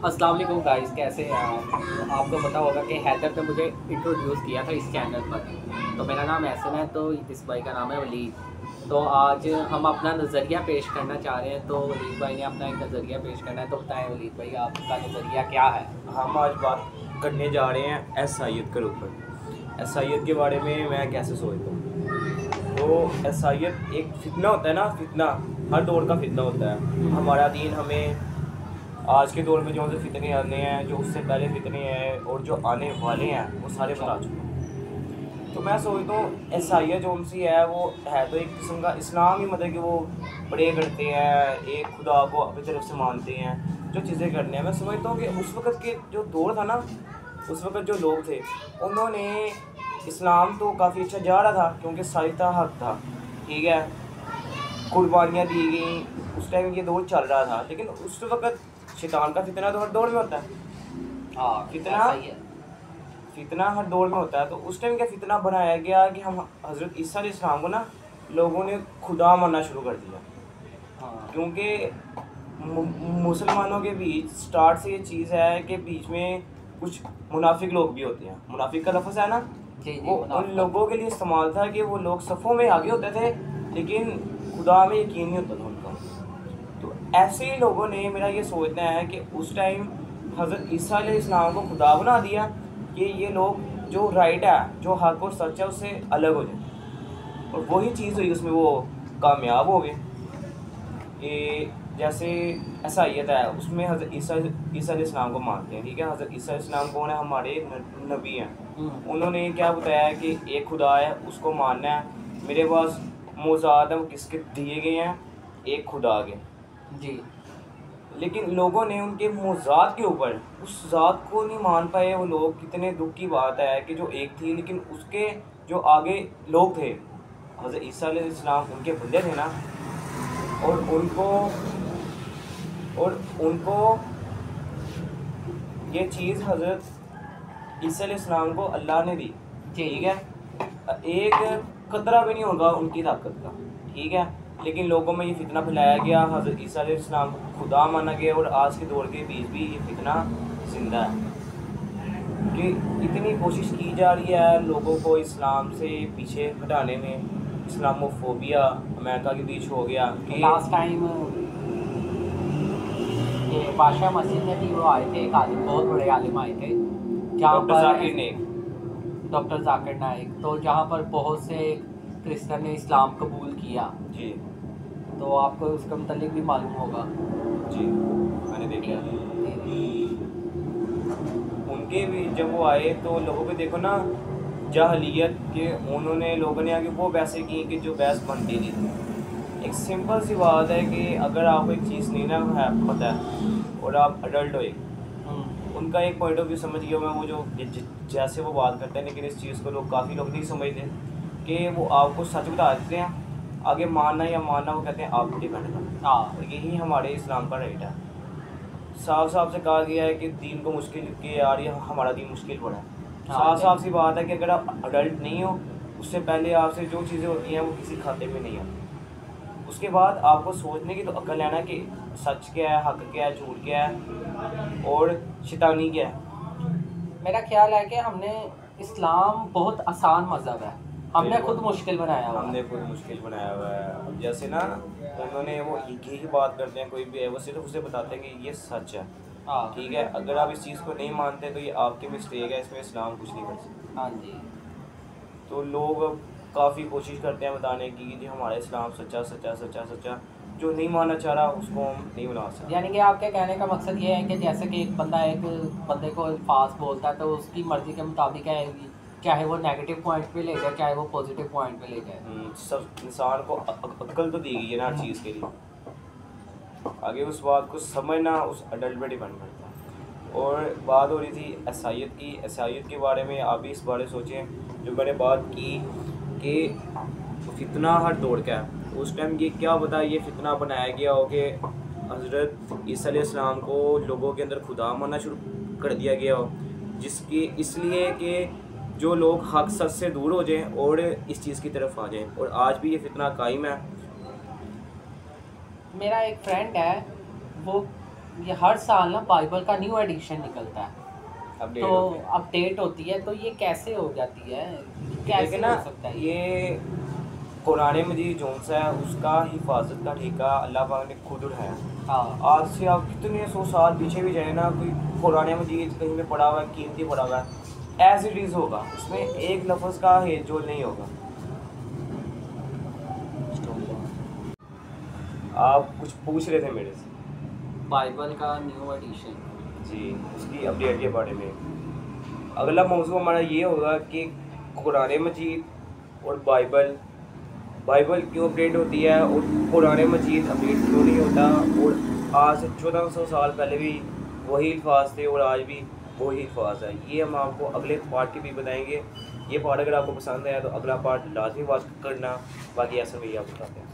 अस्सलाम वालेकुम गाइस, कैसे हैं आप? आपको पता होगा कि हैदर ने मुझे इंट्रोड्यूस किया था इस चैनल पर। तो मेरा नाम एहसन है, तो इस भाई का नाम है वलीद। तो आज हम अपना नज़रिया पेश करना चाह रहे हैं, तो वलीद भाई ने अपना एक नज़रिया पेश करना है। तो बताएं वलीद भाई, आपका नज़रिया क्या है? हम आज बात करने जा रहे हैं एसआईएत के ऊपर। एसआईएत के बारे में मैं कैसे सोचता हूँ। तो एसआईएत एक फितना होता है ना, फितना हर दौर का फितना होता है। हमारा दीन हमें आज के दौर में जो से फितने आने हैं, जो उससे पहले फितने हैं और जो आने वाले हैं, वो सारे बता चुके हैं। तो मैं सोचता हूँ एसआईएत जो सी है वो है तो एक किस्म का इस्लाम ही, मतलब कि वो प्रे करते हैं, एक खुदा को अपनी तरफ से मानते हैं, जो चीज़ें करने हैं। मैं समझता हूँ कि उस वक़्त के जो दौर था ना, उस वक़्त जो लोग थे, उन्होंने इस्लाम तो काफ़ी अच्छा जा रहा था क्योंकि साइता हक था, ठीक है, कुर्बानियाँ दी गई, उस टाइम ये दौर चल रहा था। लेकिन उस वक़्त शैतान का फितना तो हर दौर में होता है। हाँ, फितना ऐसा ही है। फितना हर दौर में होता है। तो उस टाइम क्या फितना बनाया गया कि हम हज़रत ईसा अलैहिस्सलाम को ना, लोगों ने खुदा मानना शुरू कर दिया। हाँ क्योंकि मुसलमानों के बीच स्टार्ट से ये चीज़ है कि बीच में कुछ मुनाफिक लोग भी होते हैं। मुनाफिक का लफ्ज़ है ना, जी जी, वो उन मुनाफा। लोगों के लिए इस्तेमाल था कि वो लोग सफ़ों में आगे होते थे लेकिन खुदा में यकीन नहीं होता था उनका। तो ऐसे ही लोगों ने, मेरा ये सोचना है कि उस टाइम हज़रत ईसा अलैहिस्सलाम को खुदा बना दिया कि ये लोग जो राइट है, जो हक और सच है, उससे अलग हो जाए। और वही चीज़ हुई, उसमें वो कामयाब हो गए। कि जैसे ईसाईयत है, उसमें हज़रत ईसा अलैहिस्सलाम को मानते हैं, ठीक है। हज़रत ईसा अलैहिस्सलाम कौन है? हमारे नबी हैं। उन्होंने क्या बताया कि एक खुदा है, उसको मानना है। मेरे पास मौज़ूद है, वो किसके दिए गए हैं? एक खुदा के। जी लेकिन लोगों ने उनके मौज़ूद के ऊपर उस ज़ात को नहीं मान पाए वो लोग। कितने दुख की बात है कि जो एक थी, लेकिन उसके जो आगे लोग थे, हज़रत ईसा अलैहिस्सलाम उनके बंदे थे ना, और उनको ये चीज़ हज़रत ईसा अलैहिस्सलाम को अल्लाह ने दी, जी ठीक है। एक कतरा भी नहीं होगा उनकी ताकत का, ठीक है। लेकिन लोगों में ये फितना फैलाया गया, हज़रत ईसा अलैहिस्सलाम को खुदा माना गया। और आज के दौर के बीच भी ये फितना ज़िंदा है कि इतनी कोशिश की जा रही है लोगों को इस्लाम से पीछे हटाने में। इस्लामोफोबिया अमेरिका के बीच हो गया कि लास्ट टाइम ये बादशाह मस्जिद में भी वो आए थे, एक आलिम, बहुत बड़े आलिम आए थे, जहाँ डॉक्टर पर जाकिर ने, डॉक्टर जाकिर नाइक, तो जहाँ पर बहुत से क्रिश्चियन ने इस्लाम कबूल किया। जी तो आपको उसके मुतालिक भी मालूम होगा। जी मैंने देखा है। जी उनके भी जब वो आए तो लोगों को देखो ना, जाहलियत के उन्होंने, लोगों ने आगे वो बहसें की कि जो बहस बनती नहीं थी। एक सिंपल सी बात है कि अगर आपको एक चीज़ नहीं ना है पता है और आप अडल्ट हो, उनका एक पॉइंट ऑफ व्यू समझ गया मैं, वो जो जैसे वो बात करते हैं। लेकिन इस चीज़ को लोग, काफ़ी लोग नहीं समझते कि वो आपको सच बता देते हैं, आगे मानना या मानना वो कहते हैं आप डिपेंड करना। हाँ और यही हमारे इस्लाम का राइट है। साफ साफ से कहा गया है कि दीन को मुश्किल के यार, ये हमारा दीन मुश्किल पड़ा है। हाँ साफ साफ सी बात है कि अगर आप अडल्ट नहीं हो, उससे पहले आपसे जो चीज़ें होती हैं वो किसी खाते में नहीं आती। उसके बाद आपको सोचने की तो अक्ल है ना कि सच क्या है, हक क्या है, झूठ क्या है और शैतानी क्या है। मेरा ख्याल है कि हमने, इस्लाम बहुत आसान मज़हब है, हमने खुद मुश्किल बनाया हुआ है। हमने खुद मुश्किल बनाया हुआ है। अब जैसे ना, उन्होंने वो यही बात करते हैं, कोई भी है वो सिर्फ उसे बताते हैं कि ये सच है, हाँ ठीक है। अगर आप इस चीज़ को नहीं मानते तो ये आपकी मिस्टेक है, इसमें इस्लाम कुछ नहीं कर सकता। हाँ जी। तो लोग काफ़ी कोशिश करते हैं बताने की कि जी हमारा इस्लाम सच्चा सच्चा सच्चा सच्चा। जो नहीं मानना चाह रहा उसको हम नहीं बना सकते। यानी कि आपके कहने का मकसद ये है कि जैसे कि एक बंदा एक बंदे को अल्फाज बोलता है, तो उसकी मर्ज़ी के मुताबिक है, चाहे वो नेगेटिव पॉइंट पे ले जाए, चाहे वो पॉजिटिव पॉइंट पे ले जाए। सब इंसान को अक्ल तो दी गई है ना हर चीज़ के लिए। आगे उस बात को समझना उस अडल्ट पे डिपेंड करता है। और बात हो रही थी ईसाईयत की। ईसाईयत के बारे में आप भी इस बारे सोचें जो मैंने बात की कि फितना हर दौर का है। उस टाइम ये क्या पता ये फितना बनाया गया हो कि हज़रत ईसा अलैहिस्सलाम को लोगों के अंदर खुदा मानना शुरू कर दिया गया हो, जिसकी इसलिए कि जो लोग हक सच से दूर हो जाएं और इस चीज़ की तरफ आ जाएं। और आज भी ये फितना कायम है। मेरा एक फ्रेंड है, वो ये हर साल ना बाइबल का न्यू एडिशन निकलता है, अपडेट तो होते हैं। अपडेट होती है, तो ये कैसे हो जाती है, कैसे लेकिन ना हो सकता है ये कुरान मजीद जोन सा है उसका हिफाजत का ठेका अल्लाह पाक ने खुद उठाया। हाँ आज से आप कितने 100 साल पीछे भी जाए ना, कोई कुरान मजीद कहीं में पड़ा हुआ है, कीमती पड़ा हुआ है, एज इट इज़ होगा, उसमें एक लफ्ज़ का हेल जोल नहीं होगा। आप कुछ पूछ रहे थे मेरे से? बाइबल का न्यू एडिशन। जी, उसकी अपडेट के बारे में। अगला मौजू हमारा ये होगा कि कुरान मजीद और बाइबल क्यों अपडेट होती है और कुरान मजीद अपडेट क्यों नहीं होता, और आज से 1400 साल पहले भी वही अल्फाज थे और आज भी वही अल्फाज है। ये हम आपको अगले पार्ट के भी बताएंगे। ये पार्ट अगर आपको पसंद आया तो अगला पार्ट लाजमी वॉच करना। बाकी ऐसा भी आप बताते हैं।